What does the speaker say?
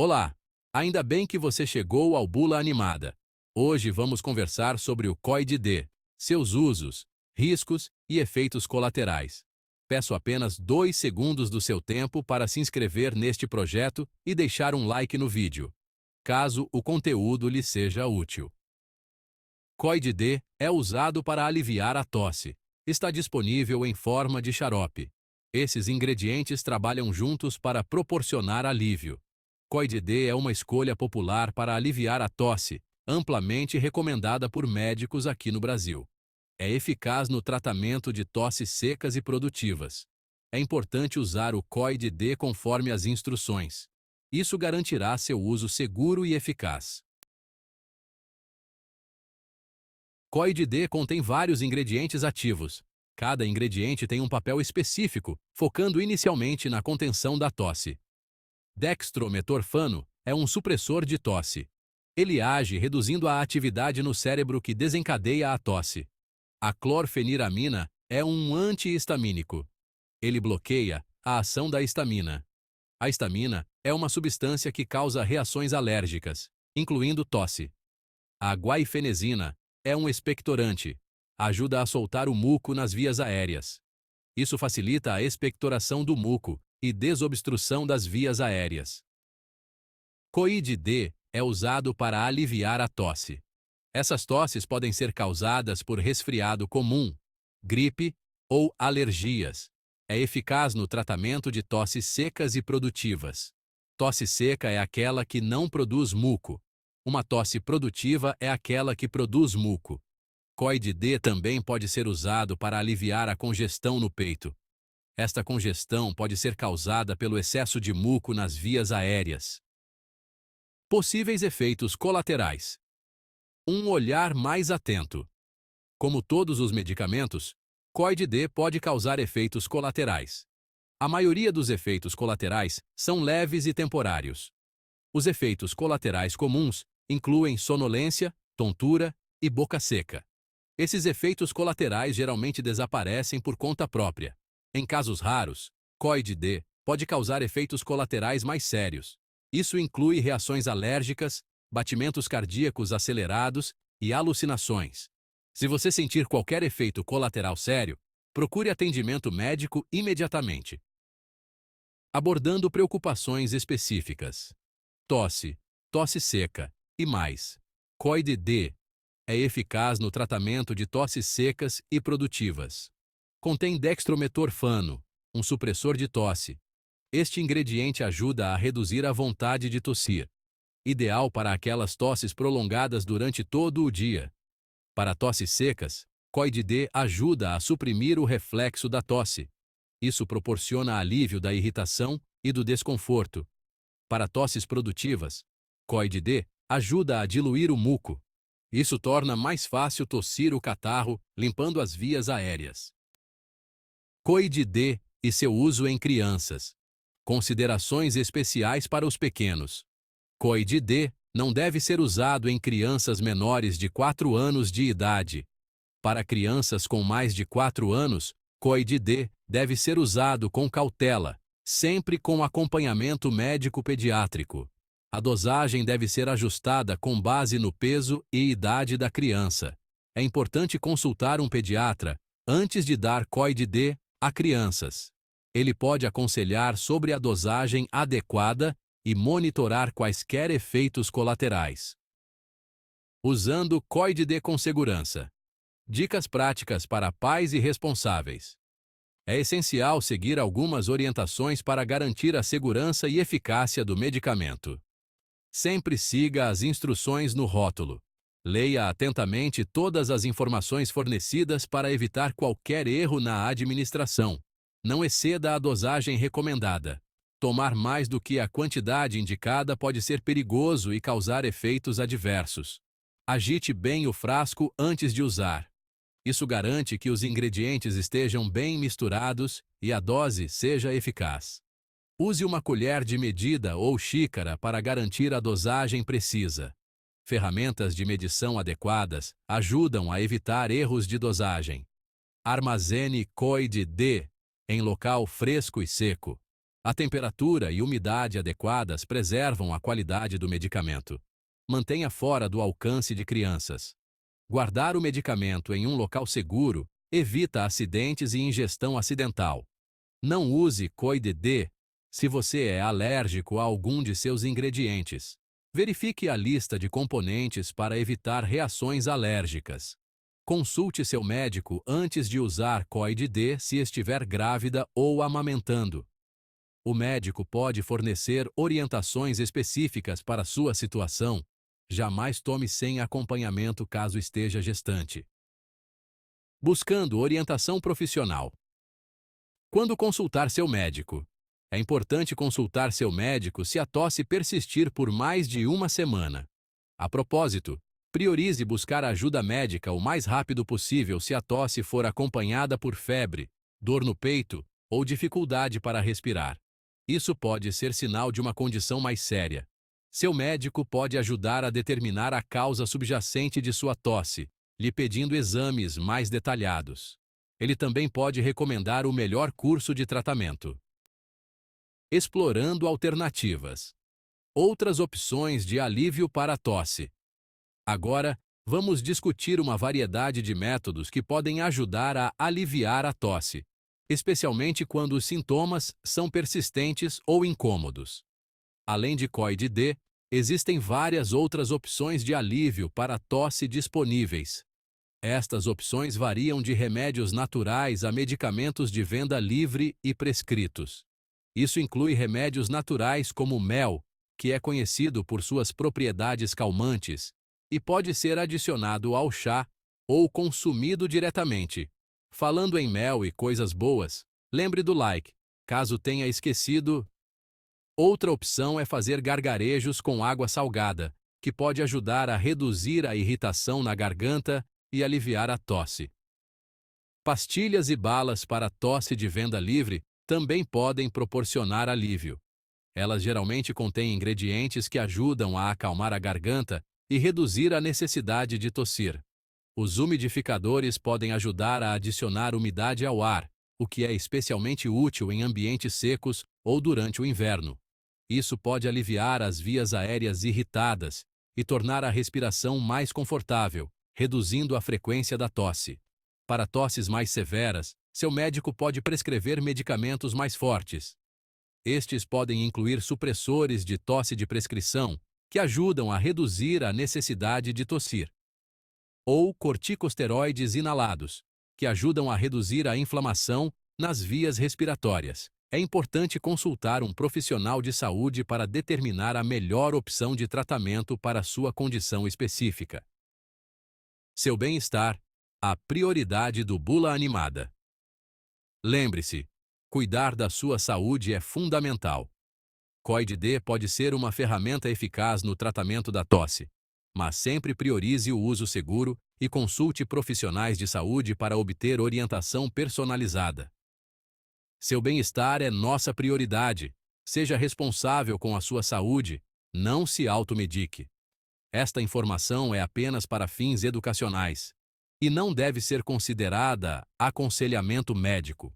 Olá! Ainda bem que você chegou ao Bula Animada. Hoje vamos conversar sobre o COI-D, seus usos, riscos e efeitos colaterais. Peço apenas 2 segundos do seu tempo para se inscrever neste projeto e deixar um like no vídeo, caso o conteúdo lhe seja útil. COI-D é usado para aliviar a tosse. Está disponível em forma de xarope. Esses ingredientes trabalham juntos para proporcionar alívio. COI-D é uma escolha popular para aliviar a tosse, amplamente recomendada por médicos aqui no Brasil. É eficaz no tratamento de tosses secas e produtivas. É importante usar o COI-D conforme as instruções. Isso garantirá seu uso seguro e eficaz. COI-D contém vários ingredientes ativos. Cada ingrediente tem um papel específico, focando inicialmente na contenção da tosse. Dextrometorfano é um supressor de tosse. Ele age reduzindo a atividade no cérebro que desencadeia a tosse. A clorfeniramina é um antihistamínico. Ele bloqueia a ação da histamina. A histamina é uma substância que causa reações alérgicas, incluindo tosse. A guaifenesina é um expectorante. Ajuda a soltar o muco nas vias aéreas. Isso facilita a expectoração do muco e desobstrução das vias aéreas. COI-D é usado para aliviar a tosse. Essas tosses podem ser causadas por resfriado comum, gripe ou alergias. É eficaz no tratamento de tosses secas e produtivas. Tosse seca é aquela que não produz muco. Uma tosse produtiva é aquela que produz muco. COI-D também pode ser usado para aliviar a congestão no peito. Esta congestão pode ser causada pelo excesso de muco nas vias aéreas. Possíveis efeitos colaterais. Um olhar mais atento. Como todos os medicamentos, COI-D pode causar efeitos colaterais. A maioria dos efeitos colaterais são leves e temporários. Os efeitos colaterais comuns incluem sonolência, tontura e boca seca. Esses efeitos colaterais geralmente desaparecem por conta própria. Em casos raros, COI-D pode causar efeitos colaterais mais sérios. Isso inclui reações alérgicas, batimentos cardíacos acelerados e alucinações. Se você sentir qualquer efeito colateral sério, procure atendimento médico imediatamente. Abordando preocupações específicas. Tosse, tosse seca e mais. COI-D é eficaz no tratamento de tosses secas e produtivas. Contém dextrometorfano, um supressor de tosse. Este ingrediente ajuda a reduzir a vontade de tossir. Ideal para aquelas tosses prolongadas durante todo o dia. Para tosses secas, COI-D ajuda a suprimir o reflexo da tosse. Isso proporciona alívio da irritação e do desconforto. Para tosses produtivas, COI-D ajuda a diluir o muco. Isso torna mais fácil tossir o catarro, limpando as vias aéreas. COI-D e seu uso em crianças. Considerações especiais para os pequenos. COI-D não deve ser usado em crianças menores de 4 anos de idade. Para crianças com mais de 4 anos, COI-D deve ser usado com cautela, sempre com acompanhamento médico pediátrico. A dosagem deve ser ajustada com base no peso e idade da criança. É importante consultar um pediatra antes de dar COI-D a crianças. Ele pode aconselhar sobre a dosagem adequada e monitorar quaisquer efeitos colaterais. Usando COI-D com segurança. Dicas práticas para pais e responsáveis. É essencial seguir algumas orientações para garantir a segurança e eficácia do medicamento. Sempre siga as instruções no rótulo. Leia atentamente todas as informações fornecidas para evitar qualquer erro na administração. Não exceda a dosagem recomendada. Tomar mais do que a quantidade indicada pode ser perigoso e causar efeitos adversos. Agite bem o frasco antes de usar. Isso garante que os ingredientes estejam bem misturados e a dose seja eficaz. Use uma colher de medida ou xícara para garantir a dosagem precisa. Ferramentas de medição adequadas ajudam a evitar erros de dosagem. Armazene COI-D em local fresco e seco. A temperatura e umidade adequadas preservam a qualidade do medicamento. Mantenha fora do alcance de crianças. Guardar o medicamento em um local seguro evita acidentes e ingestão acidental. Não use COI-DD se você é alérgico a algum de seus ingredientes. Verifique a lista de componentes para evitar reações alérgicas. Consulte seu médico antes de usar COI-DD se estiver grávida ou amamentando. O médico pode fornecer orientações específicas para sua situação. Jamais tome sem acompanhamento caso esteja gestante. Buscando orientação profissional. Quando consultar seu médico? É importante consultar seu médico se a tosse persistir por mais de uma semana. A propósito, priorize buscar ajuda médica o mais rápido possível se a tosse for acompanhada por febre, dor no peito ou dificuldade para respirar. Isso pode ser sinal de uma condição mais séria. Seu médico pode ajudar a determinar a causa subjacente de sua tosse, lhe pedindo exames mais detalhados. Ele também pode recomendar o melhor curso de tratamento. Explorando alternativas. Outras opções de alívio para a tosse. Agora, vamos discutir uma variedade de métodos que podem ajudar a aliviar a tosse, especialmente quando os sintomas são persistentes ou incômodos. Além de COI-DD, existem várias outras opções de alívio para a tosse disponíveis. Estas opções variam de remédios naturais a medicamentos de venda livre e prescritos. Isso inclui remédios naturais como o mel, que é conhecido por suas propriedades calmantes, e pode ser adicionado ao chá ou consumido diretamente. Falando em mel e coisas boas, lembre do like, caso tenha esquecido. Outra opção é fazer gargarejos com água salgada, que pode ajudar a reduzir a irritação na garganta e aliviar a tosse. Pastilhas e balas para tosse de venda livre também podem proporcionar alívio. Elas geralmente contêm ingredientes que ajudam a acalmar a garganta e reduzir a necessidade de tossir. Os umidificadores podem ajudar a adicionar umidade ao ar, o que é especialmente útil em ambientes secos ou durante o inverno. Isso pode aliviar as vias aéreas irritadas e tornar a respiração mais confortável, reduzindo a frequência da tosse. Para tosses mais severas, seu médico pode prescrever medicamentos mais fortes. Estes podem incluir supressores de tosse de prescrição, que ajudam a reduzir a necessidade de tossir, ou corticosteroides inalados, que ajudam a reduzir a inflamação nas vias respiratórias. É importante consultar um profissional de saúde para determinar a melhor opção de tratamento para sua condição específica. Seu bem-estar, a prioridade do Bula Animada. Lembre-se, cuidar da sua saúde é fundamental. COI-DD pode ser uma ferramenta eficaz no tratamento da tosse, mas sempre priorize o uso seguro e consulte profissionais de saúde para obter orientação personalizada. Seu bem-estar é nossa prioridade. Seja responsável com a sua saúde, não se automedique. Esta informação é apenas para fins educacionais e não deve ser considerada aconselhamento médico.